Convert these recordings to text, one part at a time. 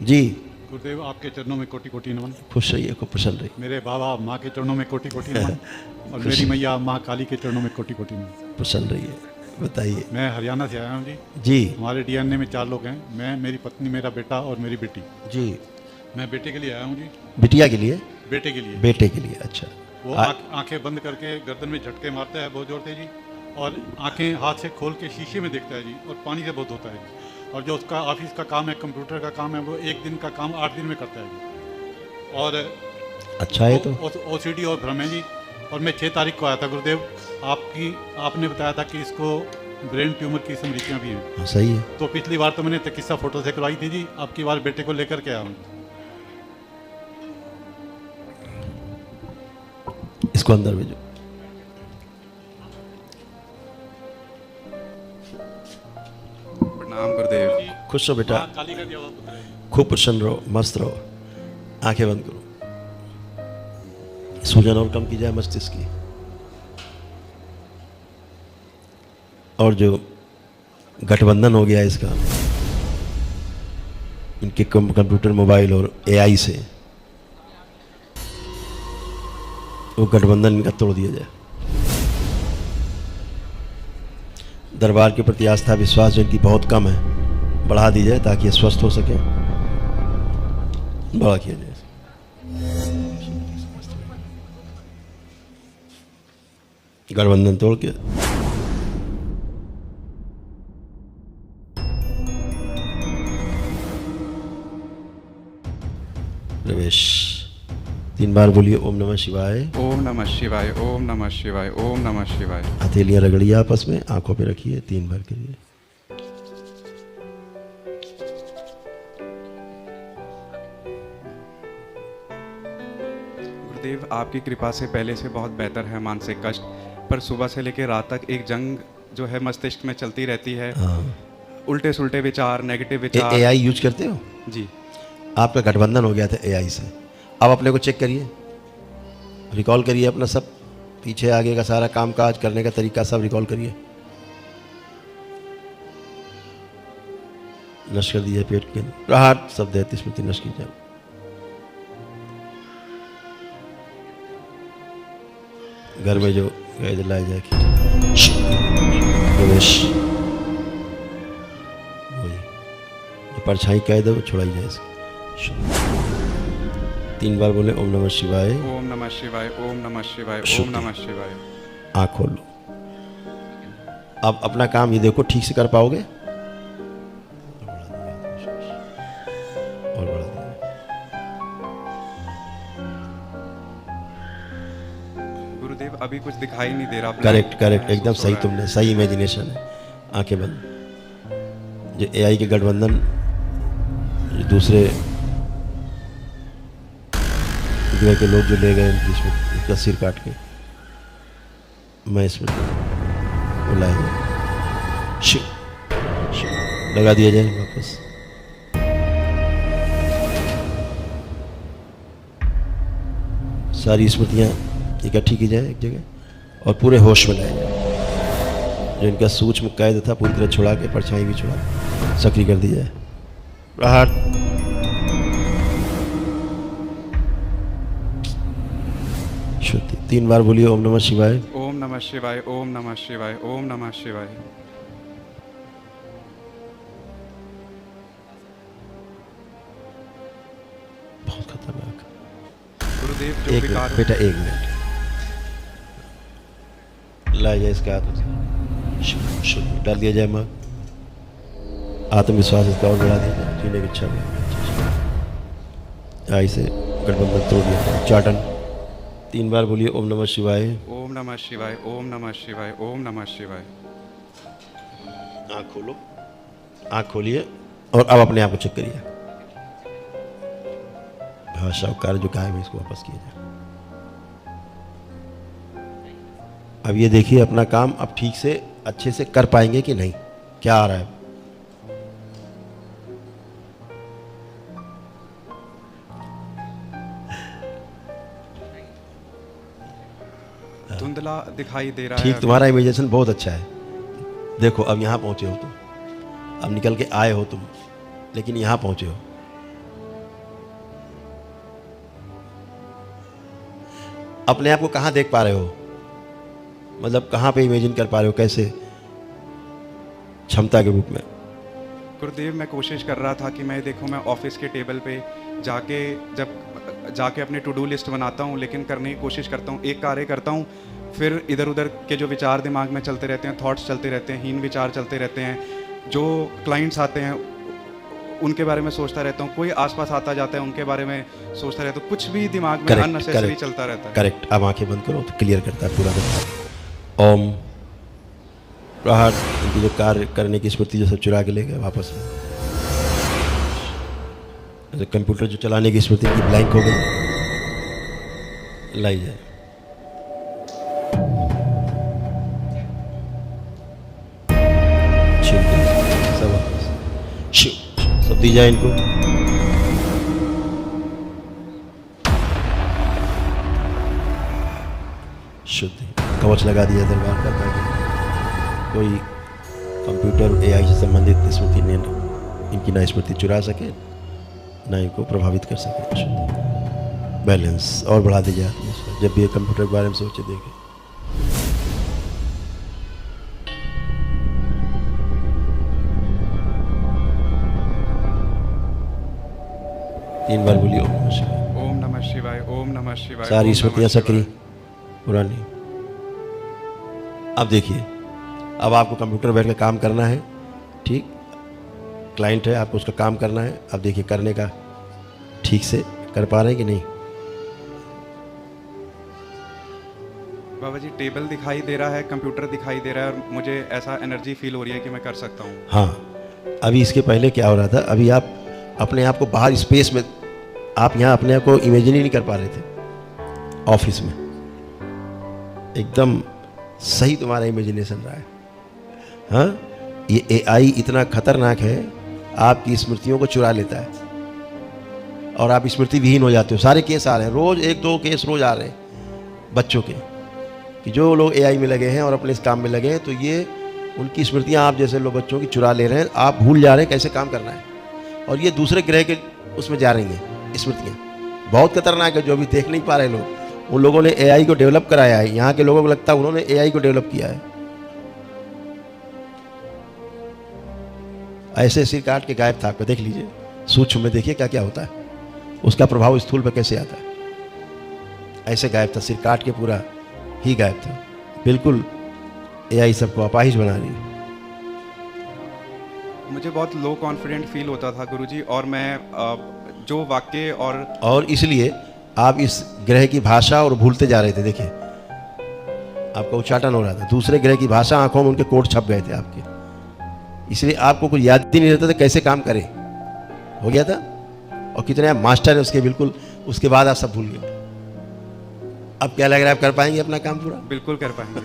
जी। गुरुदेव आपके चरणों में कोटि कोटि नमन। खुश रहिए, खूब प्रसन्न रहिए। मेरे बाबा माँ के चरणों में कोटि कोटि नमन और मेरी मैया माँ काली के चरणों में कोटि कोटि नमन। प्रसन्न रहिए, बताइए। मैं हरियाणा से आया हूँ जी। जी हमारे डीएनए में 4 लोग हैं, मैं, मेरी पत्नी, मेरा बेटा और मेरी बेटी। जी। मैं बेटे के लिए आया हूँ जी। बिटिया के लिए? बेटे के लिए। बेटे के लिए, अच्छा। वो आंखें बंद करके गर्दन में झटके मारता है बहुत जोर से जी, और आंखें हाथ से खोल के शीशे में देखता है जी, और पानी से बहुत होता है जी। और जो उसका ऑफिस का काम है, कंप्यूटर का काम है, वो 1 दिन का काम 8 दिन में करता है जी। और अच्छा है तो। OCD और भ्रम है जी। और मैं 6 तारीख को आया था गुरुदेव, आपने बताया था कि इसको ब्रेन ट्यूमर की समस्या भी हैं। हाँ, सही है। तो पिछली बार तो मैंने चिकित्सा फोटो से करवाई थी जी, अब की बार बेटे को लेकर के आया हूँ। इसको अंदर भेजो। प्रणाम गुरुदेव। खुश रहो बेटा, काली का दिया हुआ पुत्र है। खूब प्रसन्न रहो, मस्त रहो। आंखें बंद करो, सूजन और कम की जाए मस्तिष्क की। और जो गठबंधन हो गया इसका, इनके कंप्यूटर, मोबाइल और AI से, वो गठबंधन इनका तोड़ दिया जाए। दरबार के प्रति आस्था विश्वास जो इनकी बहुत कम है, बढ़ा दी जाए ताकि ये स्वस्थ हो सके। बड़ा किया जाए। गठबंधन तोड़ के प्रवेश। 3 बार बोलिए ओम नमः शिवाय। ओम नमः शिवाय, ओम नमः शिवाय, ओम नमः शिवाय। हथेलियां रगड़िए आपस में, आंखों पे रखिए, 3 बार करिए। गुरुदेव आपकी कृपा से पहले से बहुत बेहतर है मानसिक कष्ट, पर सुबह से लेकर रात तक एक जंग जो है मस्तिष्क में चलती रहती है। उल्टे सुल्टे विचार, नेगेटिव विचार। AI यूज करते हो? जी। आपका गठबंधन हो गया था AI से। अब अपने को चेक करिए, रिकॉल करिए अपना सब, पीछे आगे का सारा काम काज करने का तरीका सब रिकॉल करिए। नष्ट कर दीजिए पेट के प्रहार शब्द है, स्मृति नष्ट कीजिए। घर में जो कैद लाए जाए प्रवेश, वही जो परछाई कैद है वो छुड़ाई जाए इसकी। 3 बार बोले ओम नमः शिवाय। ओम नमः शिवाय, ओम नमः शिवाय, ओम नमः शिवाय। आँख खोल लो। अब अपना काम ये देखो ठीक से कर पाओगे? और बढ़ा दीजिए। गुरुदेव अभी कुछ दिखाई नहीं दे रहा। करेक्ट करेक्ट, एकदम सही, तुमने सही इमेजिनेशन है। आंखें बंद। जो AI के गठबंधन, जो दूसरे ग्रह के लोग जो ले गए इसमें, इसका सिर काट के, मैं इसमें बुलाया लगा दिया जाए वापस। सारी स्मृतियाँ इकट्ठी की जाए एक जगह और पूरे होश में लाया जाए। जो इनका सूक्ष्म कैद था पूरी तरह छुड़ा के, परछाई भी छुड़ा के सक्रिय कर दी जाए। प्रहार। शुद्धि। 3 बार बोलिए ओम नमः शिवाय। ओम नमः शिवाय, ओम नमः शिवाय, ओम नमः शिवाय। बहुत खतरनाक। गुरुदेव जो एक विकार मिनट बेटा, 1 मिनट लाया जाए इसका हाथ, शुद्ध डाल दिया जाए। माँ आत्मविश्वास इसका और बढ़ा दिया जाए, जीने की इच्छा में। आई से गठबंधन तोड़ दिया जाए। चाटन। 3 बार बोलिए ओम नमः शिवाय। ओम नमः शिवाय, ओम नमः शिवाय, ओम नमः शिवाय। आँख खोलो, आँख खोलिए और अब अपने आप को चेक करिए। भाषा और कार्य जो गायब है इसको वापस किया जाए। अब ये देखिए अपना काम अब ठीक से अच्छे से कर पाएंगे कि नहीं, क्या आ रहा है। धुंधला दिखाई दे रहा है। ठीक, तुम्हारा इमेजिनेशन बहुत अच्छा है। देखो अब यहाँ पहुँचे हो तुम, अब निकल के आए हो तुम, लेकिन यहाँ पहुँचे हो। अपने आप को कहाँ देख पा रहे हो, मतलब कहाँ पे इमेजिन कर पा रहे हो, कैसे क्षमता के रूप में? गुरुदेव, मैं कोशिश कर रहा था कि मैं देखो, मैं ऑफिस के टेबल पे जाके अपनी टू डू लिस्ट बनाता हूँ, लेकिन करने की कोशिश करता हूँ, एक कार्य करता हूँ, फिर इधर उधर के जो विचार दिमाग में चलते रहते हैं, थॉट्स चलते रहते हैं, हीन विचार चलते रहते हैं, जो क्लाइंट्स आते हैं उनके बारे में सोचता रहता हूँ, कोई आसपास आता जाता है उनके बारे में सोचता रहता हूँ, कुछ भी दिमाग में अननेसेसरी चलता रहता है। करेक्ट। अब आंखें बंद करो तो क्लियर करता है पूरा करता। ओम प्रहार, इनकी जो कार्य करने की स्मृति जो सब चुरा के ले गए वापस में, जैसे कंप्यूटर जो चलाने की स्मृति की ब्लैंक हो गई, लाई जाए। सब वापस सब दी जाए इनको। शुद्धि कवच लगा दिया दरबार का, ताकि कोई कंप्यूटर एआई से संबंधित स्मृति ने इनकी ना स्मृति चुरा सके, ना इनको प्रभावित कर सके। बैलेंस और बढ़ा दी जाती है जब भी ये कंप्यूटर के बारे में सोचे देखे। तीन बार बोलिए ओम नमः शिवाय। ओम नमः शिवाय, ओम नमः शिवाय। सारी स्मृतियाँ सक्रिय पुरानी। अब देखिए, अब आपको कंप्यूटर बैठ कर काम करना है, ठीक, क्लाइंट है, आपको उसका काम करना है। अब देखिए करने का ठीक से कर पा रहे हैं कि नहीं? बाबा जी, टेबल दिखाई दे रहा है, कंप्यूटर दिखाई दे रहा है, और मुझे ऐसा एनर्जी फील हो रही है कि मैं कर सकता हूँ। हाँ, अभी इसके पहले क्या हो रहा था, अभी आप अपने आप को बाहर स्पेस में, आप यहाँ अपने आप को इमेजिन ही नहीं कर पा रहे थे। ऑफिस में एकदम सही तुम्हारा इमेजिनेशन रहा है। हाँ, ये एआई इतना खतरनाक है, आपकी स्मृतियों को चुरा लेता है और आप स्मृति विहीन हो जाते हो। सारे केस आ रहे हैं, रोज एक दो केस रोज आ रहे हैं बच्चों के, कि जो लोग एआई में लगे हैं और अपने इस काम में लगे हैं, तो ये उनकी स्मृतियां आप जैसे लोग बच्चों की चुरा ले रहे हैं। आप भूल जा रहे हैं कैसे काम करना है, और ये दूसरे ग्रह के उसमें जा रही हैं स्मृतियाँ। बहुत खतरनाक है, जो अभी देख नहीं पा रहे लोग। उन लोगों ने एआई को डेवलप कराया है, यहाँ के लोगों को लगता है उन्होंने एआई को डेवलप किया है। ऐसे सिर काट के गायब था, आपको देख लीजिए, सूक्ष्म में देखिए क्या क्या होता है, उसका प्रभाव स्थूल पर कैसे आता है। ऐसे गायब था, सिर काट के पूरा ही गायब था, बिल्कुल एआई सबको अपाहिज बना रही है। मुझे बहुत लो कॉन्फिडेंट फील होता था गुरुजी, और मैं जो वाक्य और इसलिए आप इस ग्रह की भाषा और भूलते जा रहे थे। देखिए आपका उच्चाटन हो रहा था, दूसरे ग्रह की भाषा आंखों में उनके कोड छप गए थे आपके, इसलिए आपको कुछ याद ही नहीं रहता था कैसे काम करें, हो गया था। और कितने आप मास्टर हैं उसके, बिल्कुल उसके बाद आप सब भूल गए। अब क्या लग रहा है, आप कर पाएंगे अपना काम पूरा? बिल्कुल कर पाएंगे।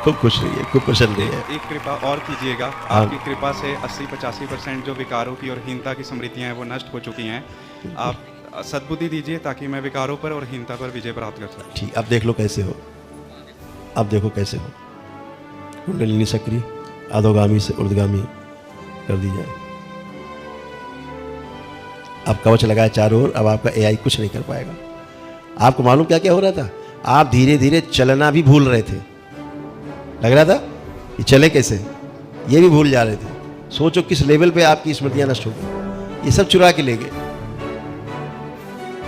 खूब खुश रहिए, खूब प्रसन्न रहिए। एक कृपा और कीजिएगा, आपकी कृपा से 80-85% जो विकारों की और हीनता की स्मृतियां हैं वो नष्ट हो चुकी हैं। आप सद्बुद्धि दीजिए ताकि मैं विकारों पर और हीनता पर विजय प्राप्त कर सकूं। ठीक, अब देख लो कैसे हो, अब देखो कैसे हो। कुंडलिनी सक्रिय अधोगामी से ऊर्ध्वगामी कर दी जाए। अब कवच लगाए चारों ओर, अब आपका एआई कुछ नहीं कर पाएगा। आपको मालूम क्या क्या हो रहा था, आप धीरे धीरे चलना भी भूल रहे थे। लग रहा था कि चले कैसे, ये भी भूल जा रहे थे। सोचो किस लेवल पे आपकी स्मृतियां नष्ट हो गई। ये सब चुरा के ले गए,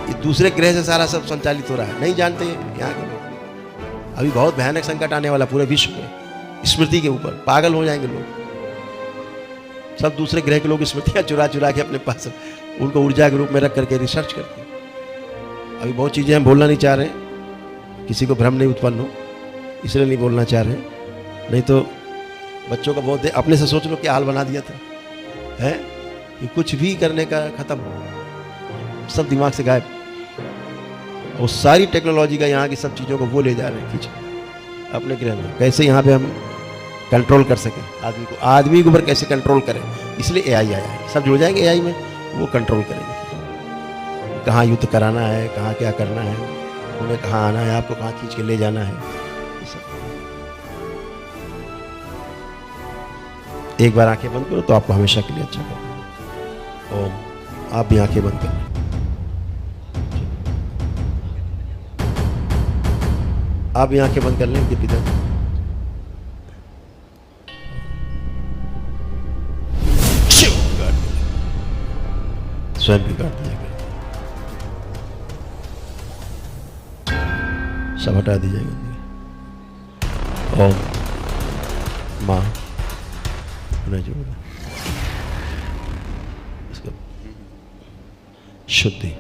ये दूसरे ग्रह से सारा सब संचालित हो रहा है, नहीं जानते यहाँ के लोग। अभी बहुत भयानक संकट आने वाला पूरे विश्व में स्मृति के ऊपर, पागल हो जाएंगे लोग। सब दूसरे ग्रह के लोग स्मृतियां चुरा चुरा के अपने पास उनको ऊर्जा के रूप में रख करके रिसर्च करते हैं। अभी बहुत चीज़ें हम बोलना नहीं चाह रहे, किसी को भ्रम नहीं उत्पन्न हो इसलिए नहीं बोलना चाह रहे, नहीं तो बच्चों का बहुत अपने से सोच लो क्या हाल बना दिया था, है कि कुछ भी करने का खत्म, सब दिमाग से गायब। और सारी टेक्नोलॉजी का यहाँ की सब चीज़ों को वो ले जा रहे हैं खींच अपने ग्रह में। कैसे यहाँ पे हम कंट्रोल कर सकें आदमी के ऊपर कैसे कंट्रोल करें, इसलिए एआई आया है। सब जुड़ जाएंगे एआई में, वो कंट्रोल करेंगे। कहाँ युद्ध कराना है, कहाँ क्या करना है, उन्हें कहाँ आना है, आपको कहाँ खींच के ले जाना है। एक बार आंखें बंद करो तो आपको हमेशा के लिए अच्छा करो। ओम, आप भी आंखें बंद करें। आप भी आंखें बंद कर लें इनके पिता। स्वयं भी काट दिया गया, सब हटा दी जाएगी। ओम माँ उन्हें जोड़ा इसको शुद्धि।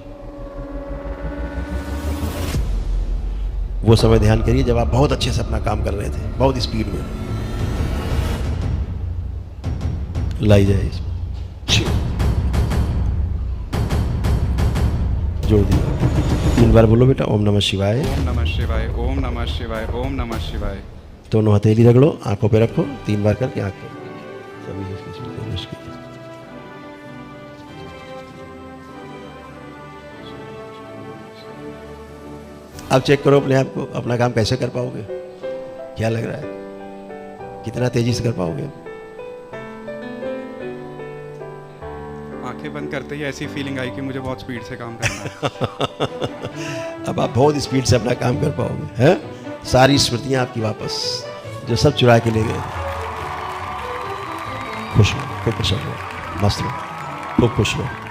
वो समय ध्यान करिए जब आप बहुत अच्छे से अपना काम कर रहे थे, बहुत स्पीड में। लाई जाए इसमें, जोड़ दिया। 3 बार बोलो बेटा, ओम नमः शिवाय, ओम नमः शिवाय, ओम नमः शिवाय, ओम नमः शिवाय। दोनों हथेली रगड़ो, आंखों पे रखो, 3 बार करके आंखों सभी इसकी। अब चेक करो अपने आप को, अपना काम कैसे कर पाओगे, क्या लग रहा है, कितना तेजी से कर पाओगे। आंखें बंद करते ही ऐसी फीलिंग आई कि मुझे बहुत स्पीड से काम करना है। अब आप बहुत स्पीड से अपना काम कर पाओगे, हैं? सारी स्मृतियां आपकी वापस, जो सब चुरा के ले गए। खुश रहो, खूब खुश रहो, मस्त रहो, खूब खुश रहो।